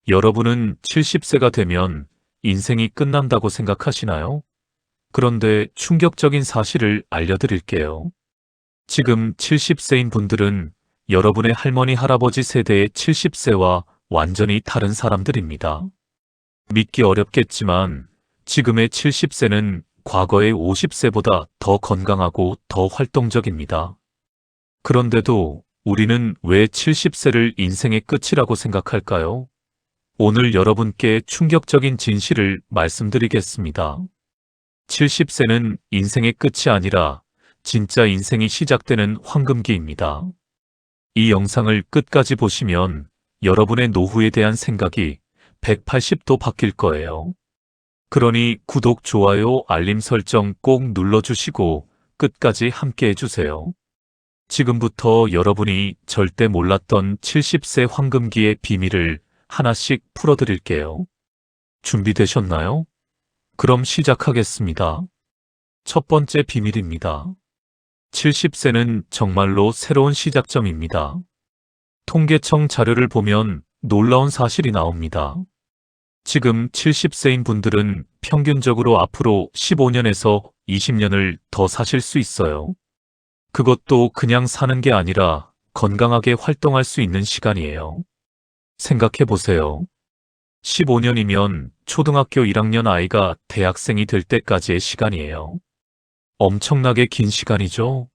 여러분은 70세가 되면 인생이 끝난다고 생각하시나요? 그런데 충격적인 사실을 알려드릴게요. 지금 70세인 분들은 여러분의 할머니, 할아버지 세대의 70세와 완전히 다른 사람들입니다. 믿기 어렵겠지만 지금의 70세는 과거의 50세보다 더 건강하고 더 활동적입니다. 그런데도 우리는 왜 70세를 인생의 끝이라고 생각할까요? 오늘 여러분께 충격적인 진실을 말씀드리겠습니다. 70세는 인생의 끝이 아니라 진짜 인생이 시작되는 황금기입니다. 이 영상을 끝까지 보시면 여러분의 노후에 대한 생각이 180도 바뀔 거예요. 그러니 구독, 좋아요, 알림 설정 꼭 눌러주시고 끝까지 함께 해주세요. 지금부터 여러분이 절대 몰랐던 70세 황금기의 비밀을 하나씩 풀어드릴게요. 준비되셨나요? 그럼 시작하겠습니다. 첫 번째 비밀입니다. 70세는 정말로 새로운 시작점입니다. 통계청 자료를 보면 놀라운 사실이 나옵니다. 지금 70세인 분들은 평균적으로 앞으로 15년에서 20년을 더 사실 수 있어요. 그것도 그냥 사는 게 아니라 건강하게 활동할 수 있는 시간이에요. 생각해 보세요. 15년이면 초등학교 1학년 아이가 대학생이 될 때까지의 시간이에요. 엄청나게 긴 시간이죠?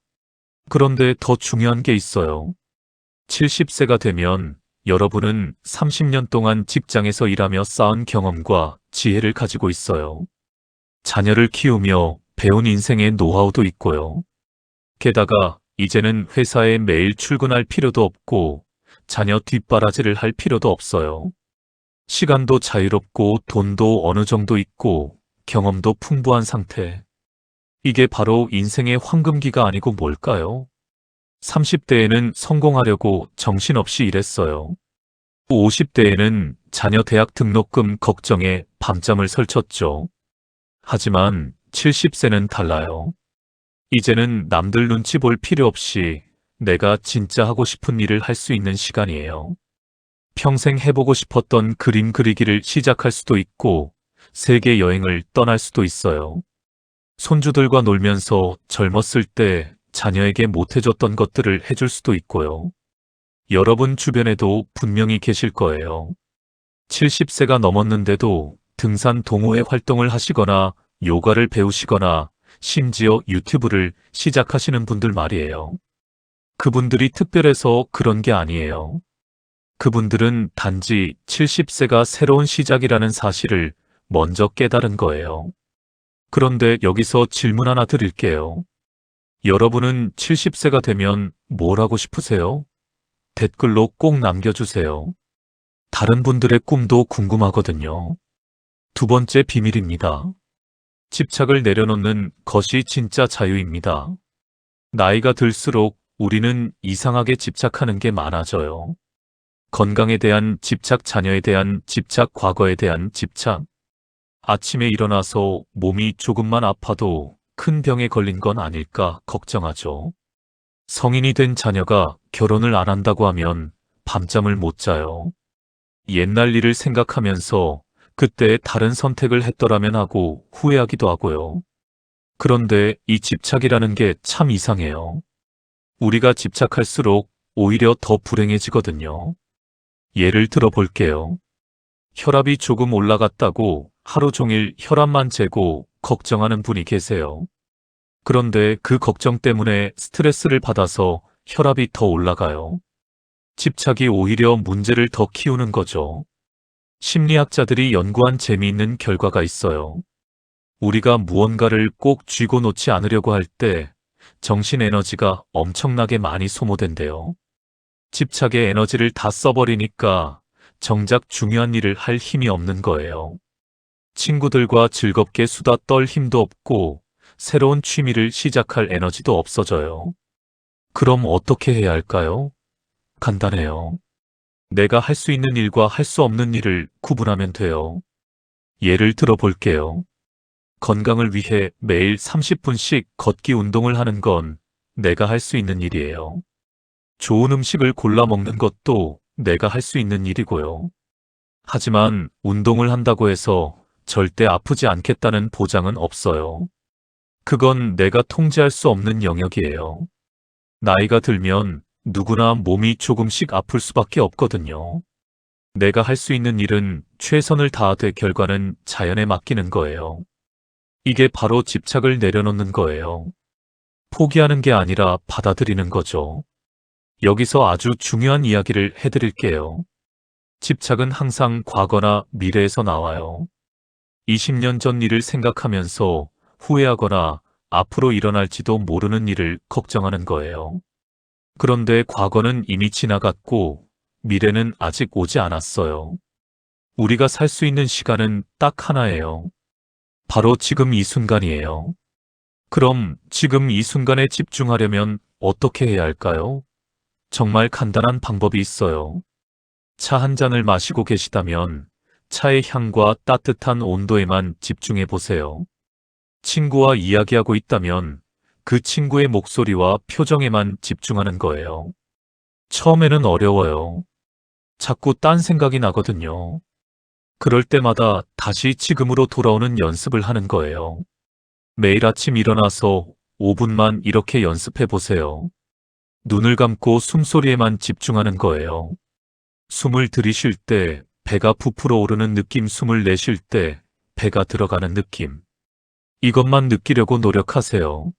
그런데 더 중요한 게 있어요. 70세가 되면 여러분은 30년 동안 직장에서 일하며 쌓은 경험과 지혜를 가지고 있어요. 자녀를 키우며 배운 인생의 노하우도 있고요. 게다가 이제는 회사에 매일 출근할 필요도 없고 자녀 뒷바라지를 할 필요도 없어요. 시간도 자유롭고 돈도 어느 정도 있고 경험도 풍부한 상태. 이게 바로 인생의 황금기가 아니고 뭘까요? 30대에는 성공하려고 정신없이 일했어요. 50대에는 자녀 대학 등록금 걱정에 밤잠을 설쳤죠. 하지만 70세는 달라요. 이제는 남들 눈치 볼 필요 없이 내가 진짜 하고 싶은 일을 할 수 있는 시간이에요. 평생 해보고 싶었던 그림 그리기를 시작할 수도 있고 세계 여행을 떠날 수도 있어요. 손주들과 놀면서 젊었을 때 자녀에게 못해줬던 것들을 해줄 수도 있고요. 여러분 주변에도 분명히 계실 거예요. 70세가 넘었는데도 등산 동호회 활동을 하시거나 요가를 배우시거나 심지어 유튜브를 시작하시는 분들 말이에요. 그분들이 특별해서 그런 게 아니에요. 그분들은 단지 70세가 새로운 시작이라는 사실을 먼저 깨달은 거예요. 그런데 여기서 질문 하나 드릴게요. 여러분은 70세가 되면 뭘 하고 싶으세요? 댓글로 꼭 남겨주세요. 다른 분들의 꿈도 궁금하거든요. 두 번째 비밀입니다. 집착을 내려놓는 것이 진짜 자유입니다. 나이가 들수록 우리는 이상하게 집착하는 게 많아져요. 건강에 대한 집착, 자녀에 대한 집착, 과거에 대한 집착. 아침에 일어나서 몸이 조금만 아파도 큰 병에 걸린 건 아닐까 걱정하죠. 성인이 된 자녀가 결혼을 안 한다고 하면 밤잠을 못 자요. 옛날 일을 생각하면서 그때 다른 선택을 했더라면 하고 후회하기도 하고요. 그런데 이 집착이라는 게 참 이상해요. 우리가 집착할수록 오히려 더 불행해지거든요. 예를 들어 볼게요. 혈압이 조금 올라갔다고 하루 종일 혈압만 재고 걱정하는 분이 계세요. 그런데 그 걱정 때문에 스트레스를 받아서 혈압이 더 올라가요. 집착이 오히려 문제를 더 키우는 거죠. 심리학자들이 연구한 재미있는 결과가 있어요. 우리가 무언가를 꼭 쥐고 놓지 않으려고 할 때 정신 에너지가 엄청나게 많이 소모된대요. 집착의 에너지를 다 써버리니까 정작 중요한 일을 할 힘이 없는 거예요. 친구들과 즐겁게 수다 떨 힘도 없고 새로운 취미를 시작할 에너지도 없어져요. 그럼 어떻게 해야 할까요? 간단해요. 내가 할 수 있는 일과 할 수 없는 일을 구분하면 돼요. 예를 들어 볼게요. 건강을 위해 매일 30분씩 걷기 운동을 하는 건 내가 할 수 있는 일이에요. 좋은 음식을 골라 먹는 것도 내가 할 수 있는 일이고요. 하지만 운동을 한다고 해서 절대 아프지 않겠다는 보장은 없어요. 그건 내가 통제할 수 없는 영역이에요. 나이가 들면 누구나 몸이 조금씩 아플 수밖에 없거든요. 내가 할 수 있는 일은 최선을 다하되 결과는 자연에 맡기는 거예요. 이게 바로 집착을 내려놓는 거예요. 포기하는 게 아니라 받아들이는 거죠. 여기서 아주 중요한 이야기를 해드릴게요. 집착은 항상 과거나 미래에서 나와요. 20년 전 일을 생각하면서 후회하거나 앞으로 일어날지도 모르는 일을 걱정하는 거예요. 그런데 과거는 이미 지나갔고 미래는 아직 오지 않았어요. 우리가 살 수 있는 시간은 딱 하나예요. 바로 지금 이 순간이에요. 그럼 지금 이 순간에 집중하려면 어떻게 해야 할까요? 정말 간단한 방법이 있어요. 차 한 잔을 마시고 계시다면 차의 향과 따뜻한 온도에만 집중해 보세요. 친구와 이야기하고 있다면 그 친구의 목소리와 표정에만 집중하는 거예요. 처음에는 어려워요. 자꾸 딴 생각이 나거든요. 그럴 때마다 다시 지금으로 돌아오는 연습을 하는 거예요. 매일 아침 일어나서 5분만 이렇게 연습해 보세요. 눈을 감고 숨소리에만 집중하는 거예요. 숨을 들이쉴 때 배가 부풀어 오르는 느낌, 숨을 내쉴 때 배가 들어가는 느낌. 이것만 느끼려고 노력하세요.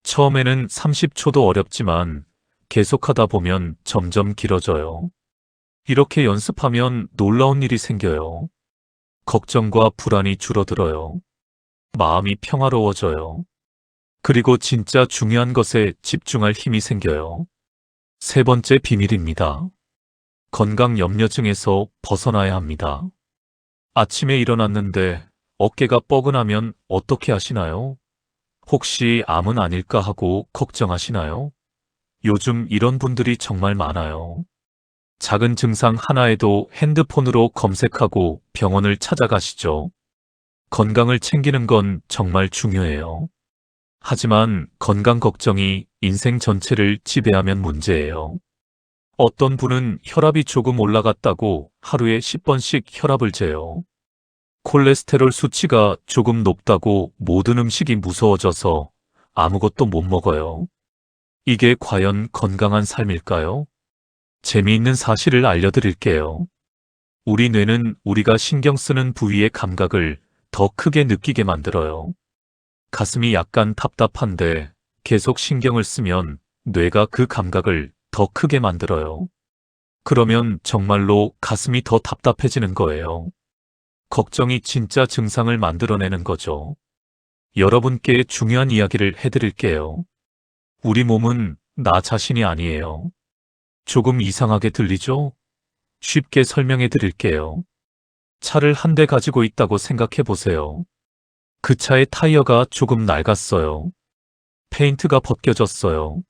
처음에는 30초도 어렵지만 계속하다 보면 점점 길어져요. 이렇게 연습하면 놀라운 일이 생겨요. 걱정과 불안이 줄어들어요. 마음이 평화로워져요. 그리고 진짜 중요한 것에 집중할 힘이 생겨요. 세 번째 비밀입니다. 건강 염려증에서 벗어나야 합니다. 아침에 일어났는데 어깨가 뻐근하면 어떻게 하시나요? 혹시 암은 아닐까 하고 걱정하시나요? 요즘 이런 분들이 정말 많아요. 작은 증상 하나에도 핸드폰으로 검색하고 병원을 찾아가시죠. 건강을 챙기는 건 정말 중요해요. 하지만 건강 걱정이 인생 전체를 지배하면 문제예요. 어떤 분은 혈압이 조금 올라갔다고 하루에 10번씩 혈압을 재요. 콜레스테롤 수치가 조금 높다고 모든 음식이 무서워져서 아무것도 못 먹어요. 이게 과연 건강한 삶일까요? 재미있는 사실을 알려드릴게요. 우리 뇌는 우리가 신경 쓰는 부위의 감각을 더 크게 느끼게 만들어요. 가슴이 약간 답답한데 계속 신경을 쓰면 뇌가 그 감각을 더 크게 만들어요. 그러면 정말로 가슴이 더 답답해지는 거예요. 걱정이 진짜 증상을 만들어내는 거죠. 여러분께 중요한 이야기를 해드릴게요. 우리 몸은 나 자신이 아니에요. 조금 이상하게 들리죠? 쉽게 설명해 드릴게요. 차를 한 대 가지고 있다고 생각해 보세요. 그 차의 타이어가 조금 낡았어요. 페인트가 벗겨졌어요.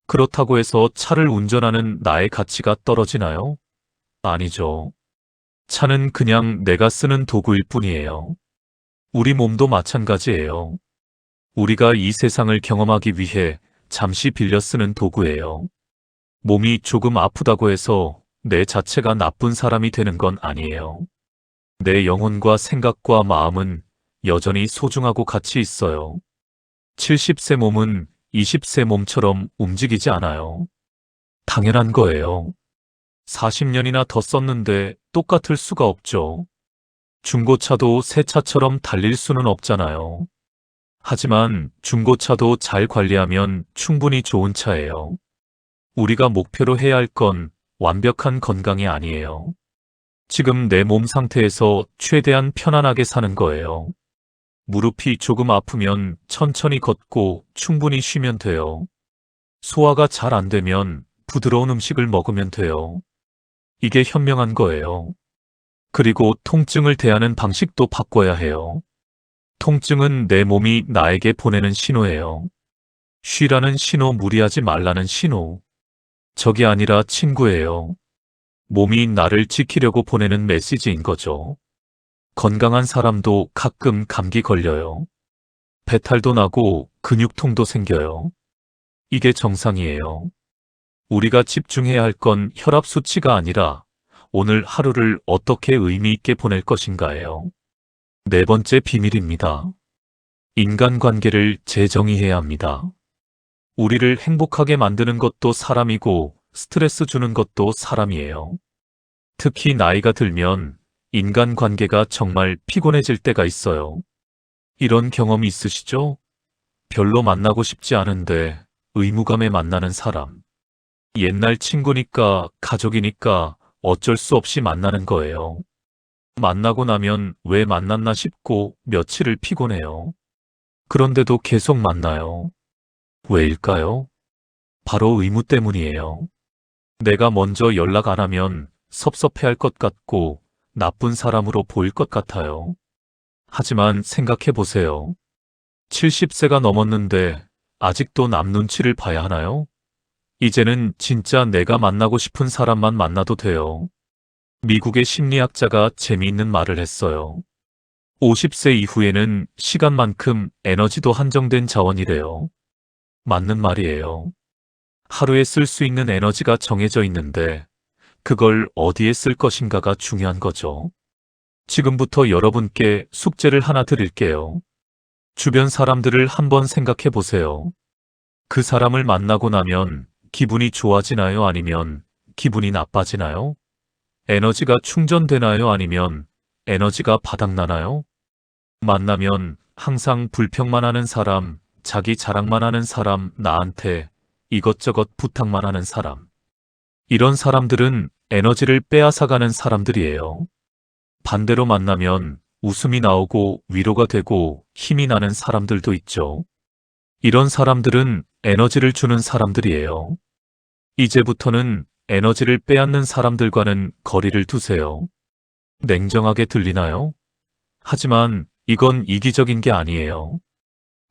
그렇다고 해서 차를 운전하는 나의 가치가 떨어지나요? 아니죠. 차는 그냥 내가 쓰는 도구일 뿐이에요. 우리 몸도 마찬가지예요. 우리가 이 세상을 경험하기 위해 잠시 빌려 쓰는 도구예요. 몸이 조금 아프다고 해서 내 자체가 나쁜 사람이 되는 건 아니에요. 내 영혼과 생각과 마음은 여전히 소중하고 가치 있어요. 70세 몸은 20세 몸처럼 움직이지 않아요. 당연한 거예요. 40년이나 더 썼는데 똑같을 수가 없죠. 중고차도 새 차처럼 달릴 수는 없잖아요. 하지만 중고차도 잘 관리하면 충분히 좋은 차예요. 우리가 목표로 해야 할 건 완벽한 건강이 아니에요. 지금 내 몸 상태에서 최대한 편안하게 사는 거예요. 무릎이 조금 아프면 천천히 걷고 충분히 쉬면 돼요. 소화가 잘 안 되면 부드러운 음식을 먹으면 돼요. 이게 현명한 거예요. 그리고 통증을 대하는 방식도 바꿔야 해요. 통증은 내 몸이 나에게 보내는 신호예요. 쉬라는 신호, 무리하지 말라는 신호. 적이 아니라 친구예요. 몸이 나를 지키려고 보내는 메시지인 거죠. 건강한 사람도 가끔 감기 걸려요. 배탈도 나고 근육통도 생겨요. 이게 정상이에요. 우리가 집중해야 할 건 혈압 수치가 아니라 오늘 하루를 어떻게 의미 있게 보낼 것인가예요. 네 번째 비밀입니다. 인간관계를 재정의해야 합니다. 우리를 행복하게 만드는 것도 사람이고 스트레스 주는 것도 사람이에요. 특히 나이가 들면 인간관계가 정말 피곤해질 때가 있어요. 이런 경험이 있으시죠? 별로 만나고 싶지 않은데 의무감에 만나는 사람. 옛날 친구니까 가족이니까 어쩔 수 없이 만나는 거예요. 만나고 나면 왜 만났나 싶고 며칠을 피곤해요. 그런데도 계속 만나요. 왜일까요? 바로 의무 때문이에요. 내가 먼저 연락 안 하면 섭섭해할 것 같고 나쁜 사람으로 보일 것 같아요. 하지만 생각해 보세요. 70세가 넘었는데 아직도 남 눈치를 봐야 하나요? 이제는 진짜 내가 만나고 싶은 사람만 만나도 돼요. 미국의 심리학자가 재미있는 말을 했어요. 50세 이후에는 시간만큼 에너지도 한정된 자원이래요. 맞는 말이에요. 하루에 쓸 수 있는 에너지가 정해져 있는데 그걸 어디에 쓸 것인가가 중요한 거죠. 지금부터 여러분께 숙제를 하나 드릴게요. 주변 사람들을 한번 생각해 보세요. 그 사람을 만나고 나면 기분이 좋아지나요? 아니면 기분이 나빠지나요? 에너지가 충전되나요? 아니면 에너지가 바닥나나요? 만나면 항상 불평만 하는 사람, 자기 자랑만 하는 사람, 나한테 이것저것 부탁만 하는 사람. 이런 사람들은 에너지를 빼앗아가는 사람들이에요. 반대로 만나면 웃음이 나오고 위로가 되고 힘이 나는 사람들도 있죠. 이런 사람들은 에너지를 주는 사람들이에요. 이제부터는 에너지를 빼앗는 사람들과는 거리를 두세요. 냉정하게 들리나요? 하지만 이건 이기적인 게 아니에요.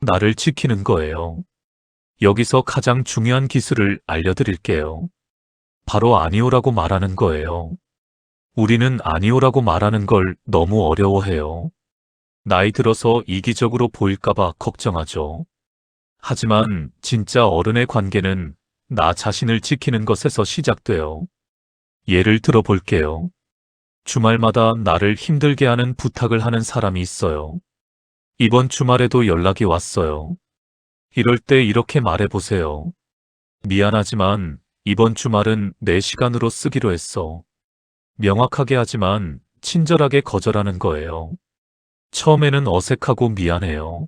나를 지키는 거예요. 여기서 가장 중요한 기술을 알려드릴게요. 바로 아니오라고 말하는 거예요. 우리는 아니오라고 말하는 걸 너무 어려워해요. 나이 들어서 이기적으로 보일까봐 걱정하죠. 하지만 진짜 어른의 관계는 나 자신을 지키는 것에서 시작돼요. 예를 들어 볼게요. 주말마다 나를 힘들게 하는 부탁을 하는 사람이 있어요. 이번 주말에도 연락이 왔어요. 이럴 때 이렇게 말해보세요. 미안하지만 이번 주말은 내 시간으로 쓰기로 했어. 명확하게 하지만 친절하게 거절하는 거예요. 처음에는 어색하고 미안해요.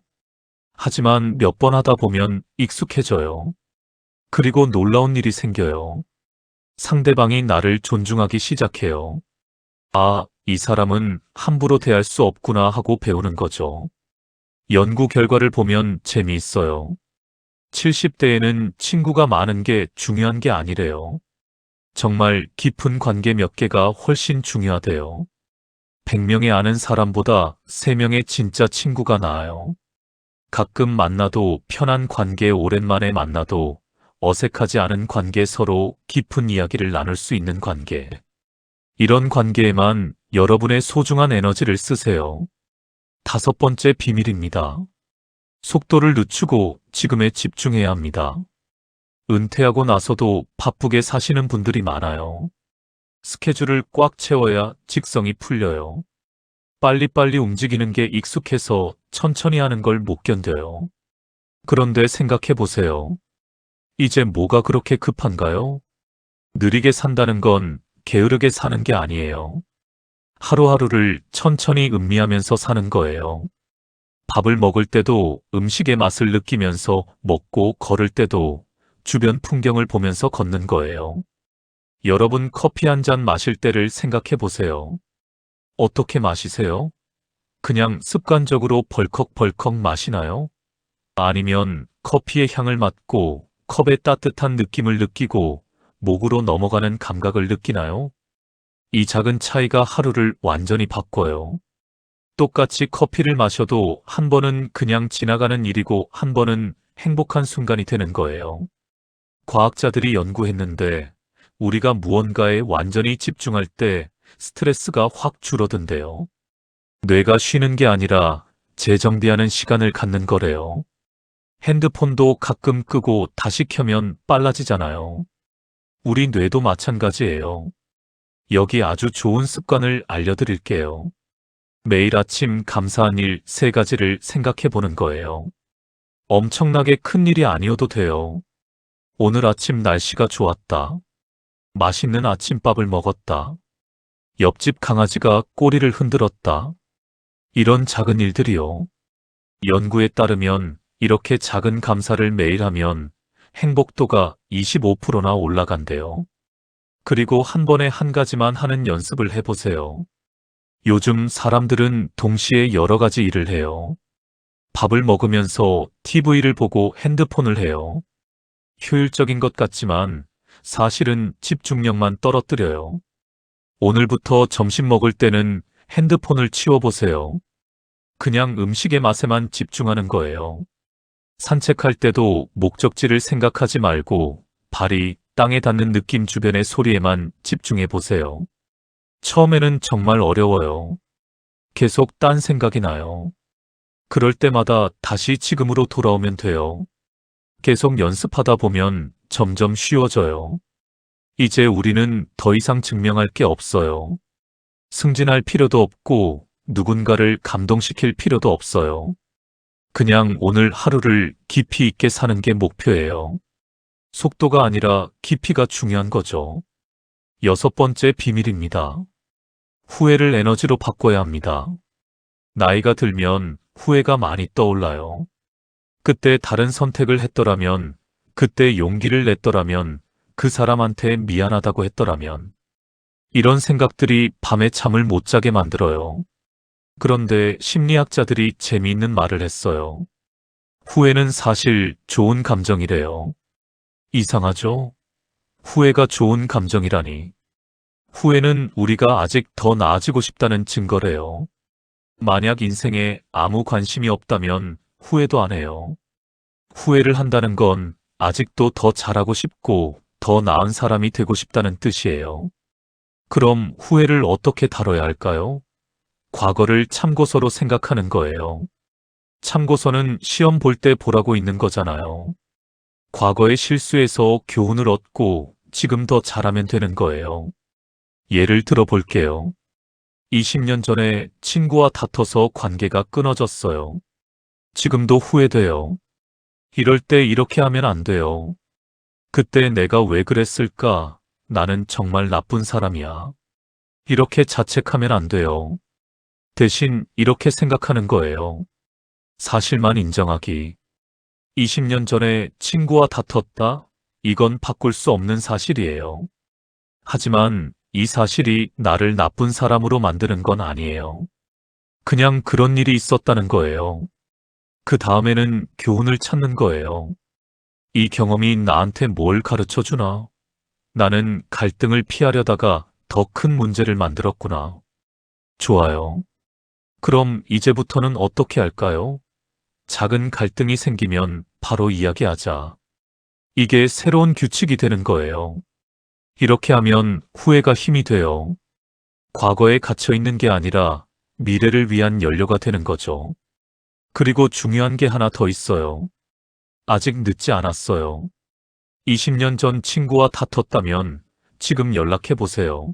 하지만 몇 번 하다 보면 익숙해져요. 그리고 놀라운 일이 생겨요. 상대방이 나를 존중하기 시작해요. 아, 이 사람은 함부로 대할 수 없구나 하고 배우는 거죠. 연구 결과를 보면 재미있어요. 70대에는 친구가 많은 게 중요한 게 아니래요. 정말 깊은 관계 몇 개가 훨씬 중요하대요. 100명의 아는 사람보다 3명의 진짜 친구가 나아요. 가끔 만나도 편한 관계, 오랜만에 만나도 어색하지 않은 관계, 서로 깊은 이야기를 나눌 수 있는 관계. 이런 관계에만 여러분의 소중한 에너지를 쓰세요. 5번째 비밀입니다. 속도를 늦추고 지금에 집중해야 합니다. 은퇴하고 나서도 바쁘게 사시는 분들이 많아요. 스케줄을 꽉 채워야 직성이 풀려요. 빨리빨리 움직이는 게 익숙해서 천천히 하는 걸 못 견뎌요. 그런데 생각해 보세요. 이제 뭐가 그렇게 급한가요? 느리게 산다는 건 게으르게 사는 게 아니에요. 하루하루를 천천히 음미하면서 사는 거예요. 밥을 먹을 때도 음식의 맛을 느끼면서 먹고, 걸을 때도 주변 풍경을 보면서 걷는 거예요. 여러분 커피 한 잔 마실 때를 생각해 보세요. 어떻게 마시세요? 그냥 습관적으로 벌컥벌컥 마시나요? 아니면 커피의 향을 맡고 컵의 따뜻한 느낌을 느끼고 목으로 넘어가는 감각을 느끼나요? 이 작은 차이가 하루를 완전히 바꿔요. 똑같이 커피를 마셔도 한 번은 그냥 지나가는 일이고 한 번은 행복한 순간이 되는 거예요. 과학자들이 연구했는데 우리가 무언가에 완전히 집중할 때 스트레스가 확 줄어든대요. 뇌가 쉬는 게 아니라 재정비하는 시간을 갖는 거래요. 핸드폰도 가끔 끄고 다시 켜면 빨라지잖아요. 우리 뇌도 마찬가지예요. 여기 아주 좋은 습관을 알려드릴게요. 매일 아침 감사한 일 3가지를 생각해 보는 거예요. 엄청나게 큰 일이 아니어도 돼요. 오늘 아침 날씨가 좋았다. 맛있는 아침밥을 먹었다. 옆집 강아지가 꼬리를 흔들었다. 이런 작은 일들이요. 연구에 따르면 이렇게 작은 감사를 매일 하면 행복도가 25%나 올라간대요. 그리고 한 번에 한 가지만 하는 연습을 해보세요. 요즘 사람들은 동시에 여러 가지 일을 해요. 밥을 먹으면서 TV를 보고 핸드폰을 해요. 효율적인 것 같지만 사실은 집중력만 떨어뜨려요. 오늘부터 점심 먹을 때는 핸드폰을 치워보세요. 그냥 음식의 맛에만 집중하는 거예요. 산책할 때도 목적지를 생각하지 말고 발이 땅에 닿는 느낌 주변의 소리에만 집중해 보세요. 처음에는 정말 어려워요. 계속 딴 생각이 나요. 그럴 때마다 다시 지금으로 돌아오면 돼요. 계속 연습하다 보면 점점 쉬워져요. 이제 우리는 더 이상 증명할 게 없어요. 승진할 필요도 없고 누군가를 감동시킬 필요도 없어요. 그냥 오늘 하루를 깊이 있게 사는 게 목표예요. 속도가 아니라 깊이가 중요한 거죠. 6번째 비밀입니다. 후회를 에너지로 바꿔야 합니다. 나이가 들면 후회가 많이 떠올라요. 그때 다른 선택을 했더라면, 그때 용기를 냈더라면, 그 사람한테 미안하다고 했더라면. 이런 생각들이 밤에 잠을 못 자게 만들어요. 그런데 심리학자들이 재미있는 말을 했어요. 후회는 사실 좋은 감정이래요. 이상하죠? 후회가 좋은 감정이라니. 후회는 우리가 아직 더 나아지고 싶다는 증거래요. 만약 인생에 아무 관심이 없다면 후회도 안 해요. 후회를 한다는 건 아직도 더 잘하고 싶고 더 나은 사람이 되고 싶다는 뜻이에요. 그럼 후회를 어떻게 다뤄야 할까요? 과거를 참고서로 생각하는 거예요. 참고서는 시험 볼 때 보라고 있는 거잖아요. 과거의 실수에서 교훈을 얻고 지금 더 잘하면 되는 거예요. 예를 들어 볼게요. 20년 전에 친구와 다퉈서 관계가 끊어졌어요. 지금도 후회돼요. 이럴 때 이렇게 하면 안 돼요. 그때 내가 왜 그랬을까? 나는 정말 나쁜 사람이야. 이렇게 자책하면 안 돼요. 대신 이렇게 생각하는 거예요. 사실만 인정하기. 20년 전에 친구와 다퉜다? 이건 바꿀 수 없는 사실이에요. 하지만 이 사실이 나를 나쁜 사람으로 만드는 건 아니에요. 그냥 그런 일이 있었다는 거예요. 그 다음에는 교훈을 찾는 거예요. 이 경험이 나한테 뭘 가르쳐 주나? 나는 갈등을 피하려다가 더 큰 문제를 만들었구나. 좋아요. 그럼 이제부터는 어떻게 할까요? 작은 갈등이 생기면 바로 이야기하자. 이게 새로운 규칙이 되는 거예요. 이렇게 하면 후회가 힘이 돼요. 과거에 갇혀 있는 게 아니라 미래를 위한 연료가 되는 거죠. 그리고 중요한 게 하나 더 있어요. 아직 늦지 않았어요. 20년 전 친구와 다퉜다면 지금 연락해 보세요.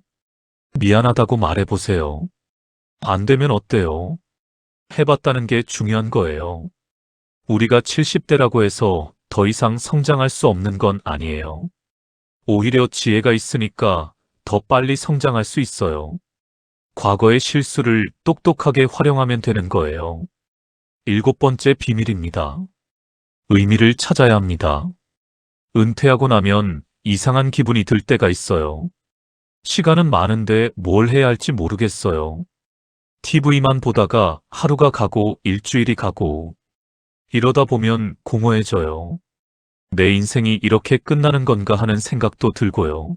미안하다고 말해 보세요. 안 되면 어때요? 해봤다는 게 중요한 거예요. 우리가 70대라고 해서 더 이상 성장할 수 없는 건 아니에요. 오히려 지혜가 있으니까 더 빨리 성장할 수 있어요. 과거의 실수를 똑똑하게 활용하면 되는 거예요. 7번째 비밀입니다. 의미를 찾아야 합니다. 은퇴하고 나면 이상한 기분이 들 때가 있어요. 시간은 많은데 뭘 해야 할지 모르겠어요. TV만 보다가 하루가 가고 일주일이 가고 이러다 보면 공허해져요. 내 인생이 이렇게 끝나는 건가 하는 생각도 들고요.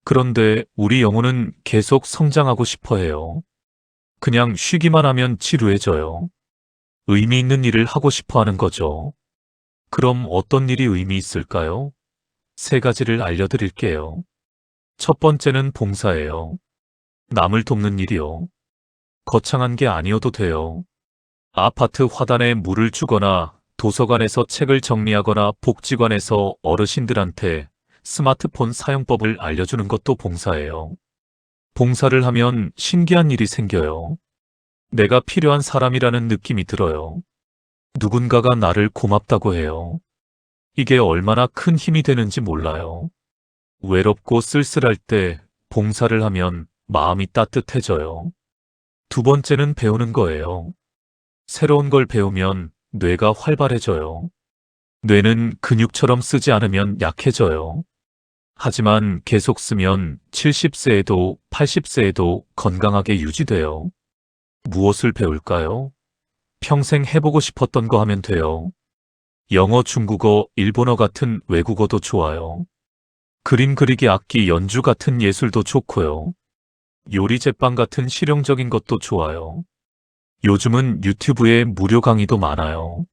그런데 우리 영혼은 계속 성장하고 싶어 해요. 그냥 쉬기만 하면 지루해져요. 의미 있는 일을 하고 싶어 하는 거죠. 그럼 어떤 일이 의미 있을까요? 3가지를 알려드릴게요. 첫 번째는 봉사예요. 남을 돕는 일이요. 거창한 게 아니어도 돼요. 아파트 화단에 물을 주거나 도서관에서 책을 정리하거나 복지관에서 어르신들한테 스마트폰 사용법을 알려주는 것도 봉사예요. 봉사를 하면 신기한 일이 생겨요. 내가 필요한 사람이라는 느낌이 들어요. 누군가가 나를 고맙다고 해요. 이게 얼마나 큰 힘이 되는지 몰라요. 외롭고 쓸쓸할 때 봉사를 하면 마음이 따뜻해져요. 두 번째는 배우는 거예요. 새로운 걸 배우면 뇌가 활발해져요. 뇌는 근육처럼 쓰지 않으면 약해져요. 하지만 계속 쓰면 70세에도 80세에도 건강하게 유지돼요. 무엇을 배울까요? 평생 해보고 싶었던 거 하면 돼요. 영어, 중국어, 일본어 같은 외국어도 좋아요. 그림 그리기, 악기 연주 같은 예술도 좋고요. 요리, 제빵 같은 실용적인 것도 좋아요. 요즘은 유튜브에 무료 강의도 많아요.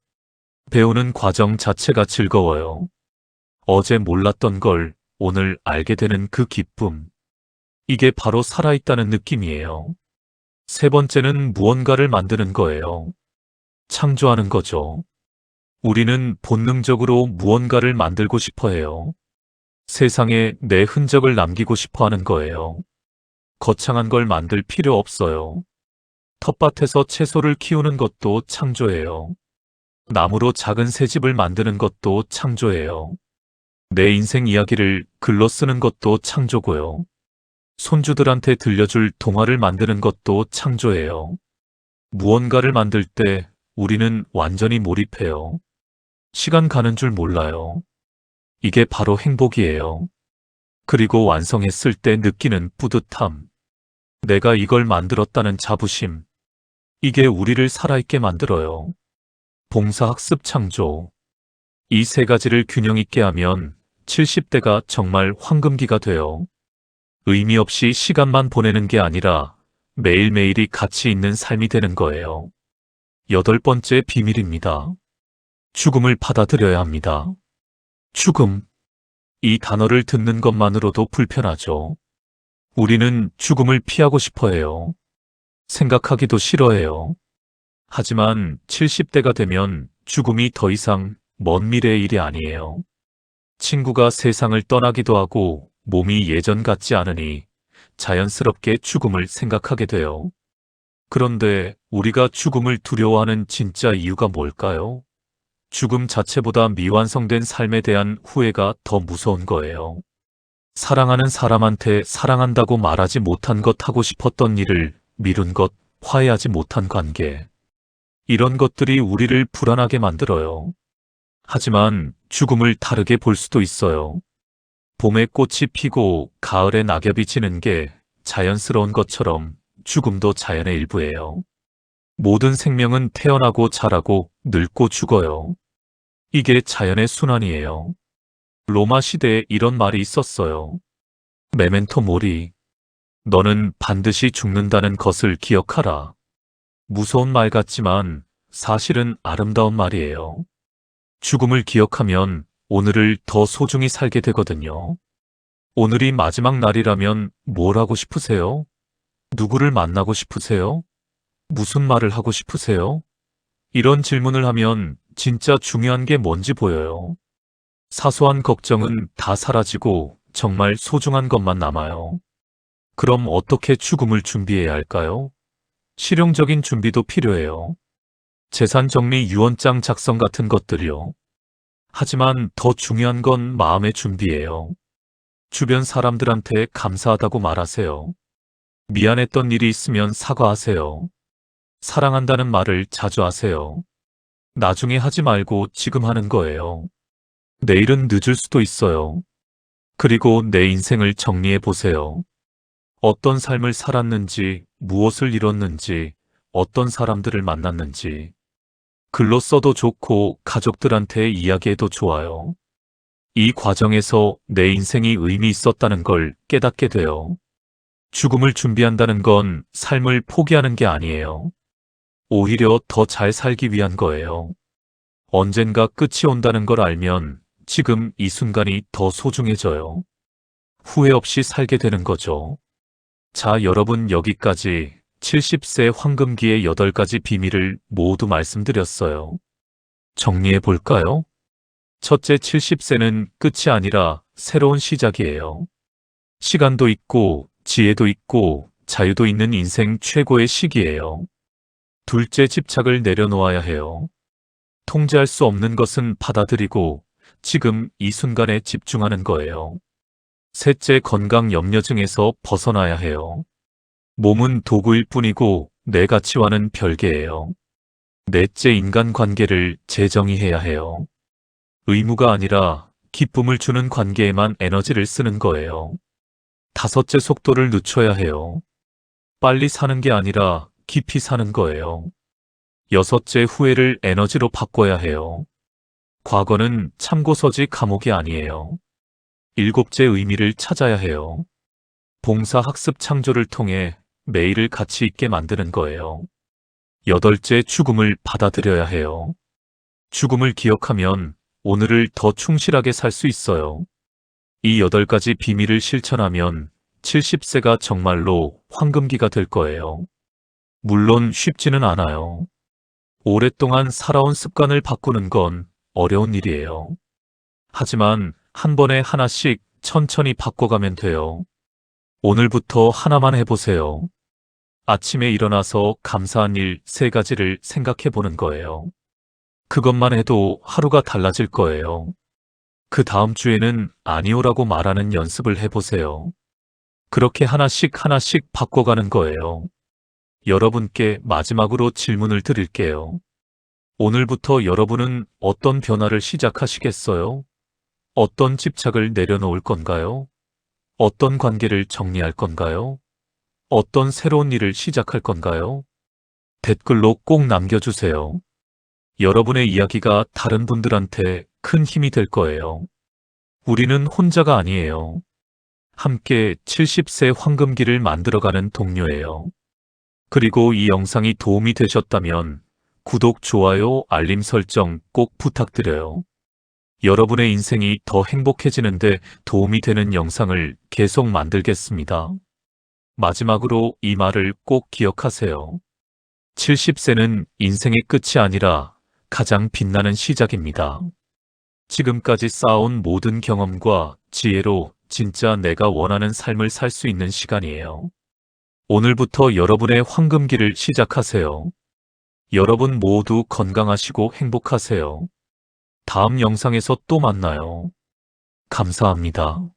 배우는 과정 자체가 즐거워요. 어제 몰랐던 걸 오늘 알게 되는 그 기쁨. 이게 바로 살아있다는 느낌이에요. 세 번째는 무언가를 만드는 거예요. 창조하는 거죠. 우리는 본능적으로 무언가를 만들고 싶어 해요. 세상에 내 흔적을 남기고 싶어 하는 거예요. 거창한 걸 만들 필요 없어요. 텃밭에서 채소를 키우는 것도 창조예요. 나무로 작은 새집을 만드는 것도 창조예요. 내 인생 이야기를 글로 쓰는 것도 창조고요. 손주들한테 들려줄 동화를 만드는 것도 창조예요. 무언가를 만들 때 우리는 완전히 몰입해요. 시간 가는 줄 몰라요. 이게 바로 행복이에요. 그리고 완성했을 때 느끼는 뿌듯함. 내가 이걸 만들었다는 자부심. 이게 우리를 살아있게 만들어요. 봉사, 학습, 창조. 이 세 가지를 균형 있게 하면 70대가 정말 황금기가 돼요. 의미 없이 시간만 보내는 게 아니라 매일매일이 가치 있는 삶이 되는 거예요. 여덟 번째 비밀입니다. 죽음을 받아들여야 합니다. 죽음. 이 단어를 듣는 것만으로도 불편하죠. 우리는 죽음을 피하고 싶어 해요. 생각하기도 싫어해요. 하지만 70대가 되면 죽음이 더 이상 먼 미래의 일이 아니에요. 친구가 세상을 떠나기도 하고 몸이 예전 같지 않으니 자연스럽게 죽음을 생각하게 돼요. 그런데 우리가 죽음을 두려워하는 진짜 이유가 뭘까요? 죽음 자체보다 미완성된 삶에 대한 후회가 더 무서운 거예요. 사랑하는 사람한테 사랑한다고 말하지 못한 것, 하고 싶었던 일을 미룬 것, 화해하지 못한 관계. 이런 것들이 우리를 불안하게 만들어요. 하지만 죽음을 다르게 볼 수도 있어요. 봄에 꽃이 피고 가을에 낙엽이 지는 게 자연스러운 것처럼 죽음도 자연의 일부예요. 모든 생명은 태어나고 자라고 늙고 죽어요. 이게 자연의 순환이에요. 로마 시대에 이런 말이 있었어요. 메멘토 모리. 너는 반드시 죽는다는 것을 기억하라. 무서운 말 같지만 사실은 아름다운 말이에요. 죽음을 기억하면 오늘을 더 소중히 살게 되거든요. 오늘이 마지막 날이라면 뭘 하고 싶으세요? 누구를 만나고 싶으세요? 무슨 말을 하고 싶으세요? 이런 질문을 하면 진짜 중요한 게 뭔지 보여요. 사소한 걱정은 다 사라지고 정말 소중한 것만 남아요. 그럼 어떻게 죽음을 준비해야 할까요? 실용적인 준비도 필요해요. 재산 정리, 유언장 작성 같은 것들이요. 하지만 더 중요한 건 마음의 준비예요. 주변 사람들한테 감사하다고 말하세요. 미안했던 일이 있으면 사과하세요. 사랑한다는 말을 자주 하세요. 나중에 하지 말고 지금 하는 거예요. 내일은 늦을 수도 있어요. 그리고 내 인생을 정리해 보세요. 어떤 삶을 살았는지, 무엇을 이뤘는지, 어떤 사람들을 만났는지. 글로 써도 좋고 가족들한테 이야기해도 좋아요. 이 과정에서 내 인생이 의미 있었다는 걸 깨닫게 돼요. 죽음을 준비한다는 건 삶을 포기하는 게 아니에요. 오히려 더 잘 살기 위한 거예요. 언젠가 끝이 온다는 걸 알면 지금 이 순간이 더 소중해져요. 후회 없이 살게 되는 거죠. 자, 여러분, 여기까지 70세 황금기의 8가지 비밀을 모두 말씀드렸어요. 정리해 볼까요? 첫째, 70세는 끝이 아니라 새로운 시작이에요. 시간도 있고 지혜도 있고 자유도 있는 인생 최고의 시기예요. 둘째, 집착을 내려놓아야 해요. 통제할 수 없는 것은 받아들이고 지금 이 순간에 집중하는 거예요. 셋째, 건강 염려증에서 벗어나야 해요. 몸은 도구일 뿐이고 내 가치와는 별개예요. 넷째, 인간관계를 재정의해야 해요. 의무가 아니라 기쁨을 주는 관계에만 에너지를 쓰는 거예요. 다섯째, 속도를 늦춰야 해요. 빨리 사는 게 아니라 깊이 사는 거예요. 여섯째, 후회를 에너지로 바꿔야 해요. 과거는 참고서지 감옥이 아니에요. 일곱째, 의미를 찾아야 해요. 봉사, 학습, 창조를 통해 매일을 가치 있게 만드는 거예요. 여덟째, 죽음을 받아들여야 해요. 죽음을 기억하면 오늘을 더 충실하게 살 수 있어요. 이 8가지 비밀을 실천하면 70세가 정말로 황금기가 될 거예요. 물론 쉽지는 않아요. 오랫동안 살아온 습관을 바꾸는 건 어려운 일이에요. 하지만 한 번에 하나씩 천천히 바꿔가면 돼요. 오늘부터 하나만 해보세요. 아침에 일어나서 감사한 일 3가지를 생각해 보는 거예요. 그것만 해도 하루가 달라질 거예요. 그 다음 주에는 아니오라고 말하는 연습을 해보세요. 그렇게 하나씩 바꿔가는 거예요. 여러분께 마지막으로 질문을 드릴게요. 오늘부터 여러분은 어떤 변화를 시작하시겠어요? 어떤 집착을 내려놓을 건가요? 어떤 관계를 정리할 건가요? 어떤 새로운 일을 시작할 건가요? 댓글로 꼭 남겨주세요. 여러분의 이야기가 다른 분들한테 큰 힘이 될 거예요. 우리는 혼자가 아니에요. 함께 70세 황금기를 만들어가는 동료예요. 그리고 이 영상이 도움이 되셨다면 구독, 좋아요, 알림 설정 꼭 부탁드려요. 여러분의 인생이 더 행복해지는데 도움이 되는 영상을 계속 만들겠습니다. 마지막으로 이 말을 꼭 기억하세요. 70세는 인생의 끝이 아니라 가장 빛나는 시작입니다. 지금까지 쌓아온 모든 경험과 지혜로 진짜 내가 원하는 삶을 살 수 있는 시간이에요. 오늘부터 여러분의 황금기를 시작하세요. 여러분 모두 건강하시고 행복하세요. 다음 영상에서 또 만나요. 감사합니다.